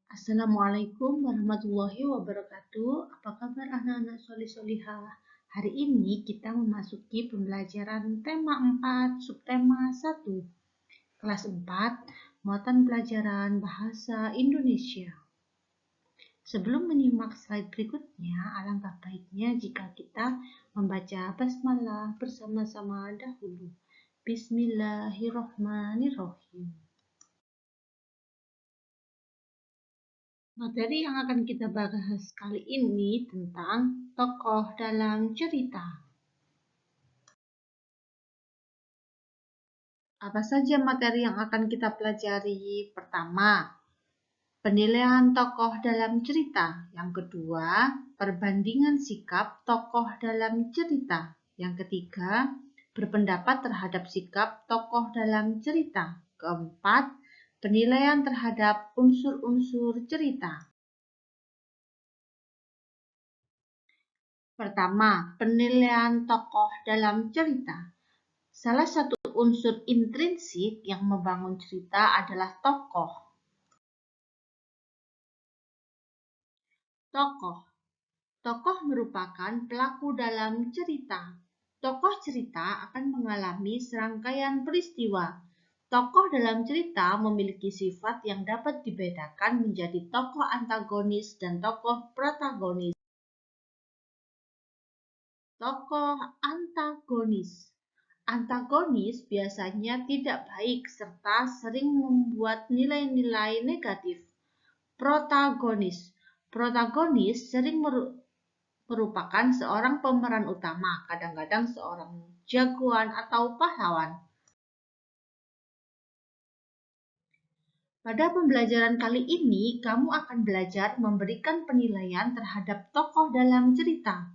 Assalamualaikum warahmatullahi wabarakatuh. Apa kabar anak-anak solih-solihah? Hari ini kita memasuki pembelajaran tema 4, subtema 1, kelas 4, muatan pelajaran bahasa Indonesia. Sebelum menyimak slide berikutnya, alangkah baiknya jika kita membaca basmalah bersama-sama dahulu. Bismillahirrohmanirrohim. Materi yang akan kita bahas kali ini tentang tokoh dalam cerita. Apa saja materi yang akan kita pelajari? Pertama, penilaian tokoh dalam cerita. Yang kedua, perbandingan sikap tokoh dalam cerita. Yang ketiga, berpendapat terhadap sikap tokoh dalam cerita. Keempat, penilaian terhadap unsur-unsur cerita. Pertama, penilaian tokoh dalam cerita. Salah satu unsur intrinsik yang membangun cerita adalah tokoh. Tokoh merupakan pelaku dalam cerita. Tokoh cerita akan mengalami serangkaian peristiwa. Tokoh dalam cerita memiliki sifat yang dapat dibedakan menjadi tokoh antagonis dan tokoh protagonis. Tokoh antagonis. Antagonis biasanya tidak baik serta sering membuat nilai-nilai negatif. Protagonis sering merupakan seorang pemeran utama, kadang-kadang seorang jagoan atau pahlawan. Pada pembelajaran kali ini, kamu akan belajar memberikan penilaian terhadap tokoh dalam cerita.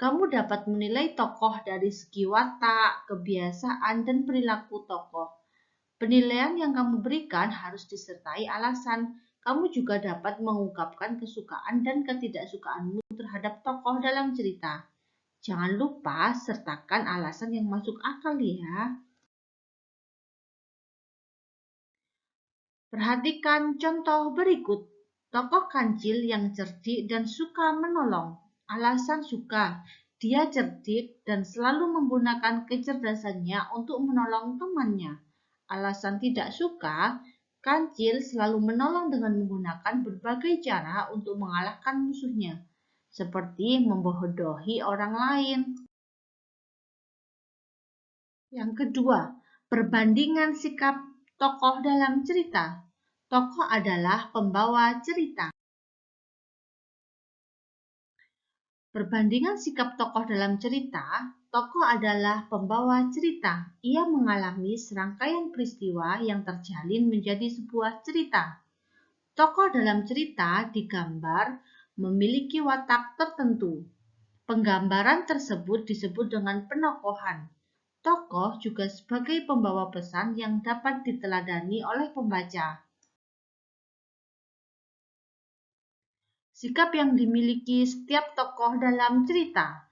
Kamu dapat menilai tokoh dari segi watak, kebiasaan, dan perilaku tokoh. Penilaian yang kamu berikan harus disertai alasan. Kamu juga dapat mengungkapkan kesukaan dan ketidaksukaanmu terhadap tokoh dalam cerita. Jangan lupa sertakan alasan yang masuk akal ya. Perhatikan contoh berikut. Tokoh kancil yang cerdik dan suka menolong. Alasan suka, dia cerdik dan selalu menggunakan kecerdasannya untuk menolong temannya. Alasan tidak suka, kancil selalu menolong dengan menggunakan berbagai cara untuk mengalahkan musuhnya, seperti membodohi orang lain. Yang kedua, perbandingan sikap tokoh dalam cerita. Tokoh adalah pembawa cerita. Perbandingan sikap tokoh dalam cerita, tokoh adalah pembawa cerita. Ia mengalami serangkaian peristiwa yang terjalin menjadi sebuah cerita. Tokoh dalam cerita digambar memiliki watak tertentu. Penggambaran tersebut disebut dengan penokohan. Tokoh juga sebagai pembawa pesan yang dapat diteladani oleh pembaca. Sikap yang dimiliki setiap tokoh dalam cerita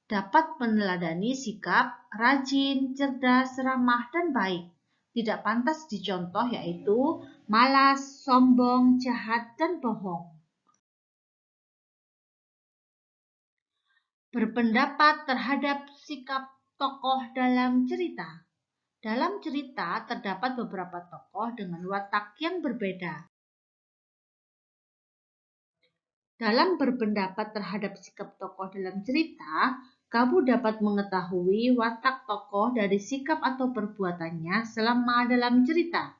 dapat meneladani sikap rajin, cerdas, ramah, dan baik. Tidak pantas dicontoh yaitu malas, sombong, jahat, dan bohong. Berpendapat terhadap sikap tokoh dalam cerita. Dalam cerita terdapat beberapa tokoh dengan watak yang berbeda. Dalam berpendapat terhadap sikap tokoh dalam cerita, kamu dapat mengetahui watak tokoh dari sikap atau perbuatannya selama dalam cerita.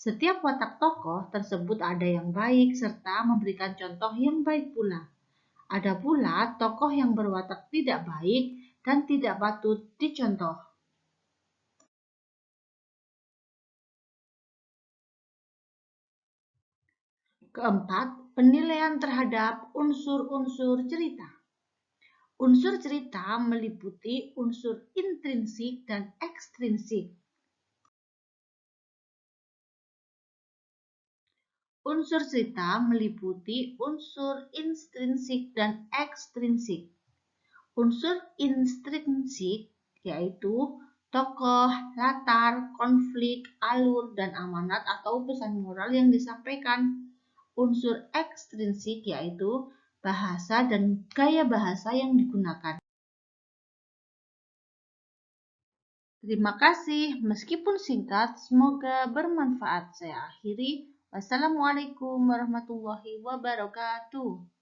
Setiap watak tokoh tersebut ada yang baik serta memberikan contoh yang baik pula. Ada pula tokoh yang berwatak tidak baik dan tidak patut dicontoh. Keempat, penilaian terhadap unsur-unsur cerita. Unsur cerita meliputi unsur intrinsik dan ekstrinsik. Unsur cerita meliputi unsur intrinsik dan ekstrinsik. Unsur intrinsik yaitu tokoh, latar, konflik, alur, dan amanat atau pesan moral yang disampaikan. unsur ekstrinsik yaitu bahasa dan gaya bahasa yang digunakan. Terima kasih, meskipun singkat, semoga bermanfaat. Saya akhiri. Wassalamualaikum warahmatullahi wabarakatuh.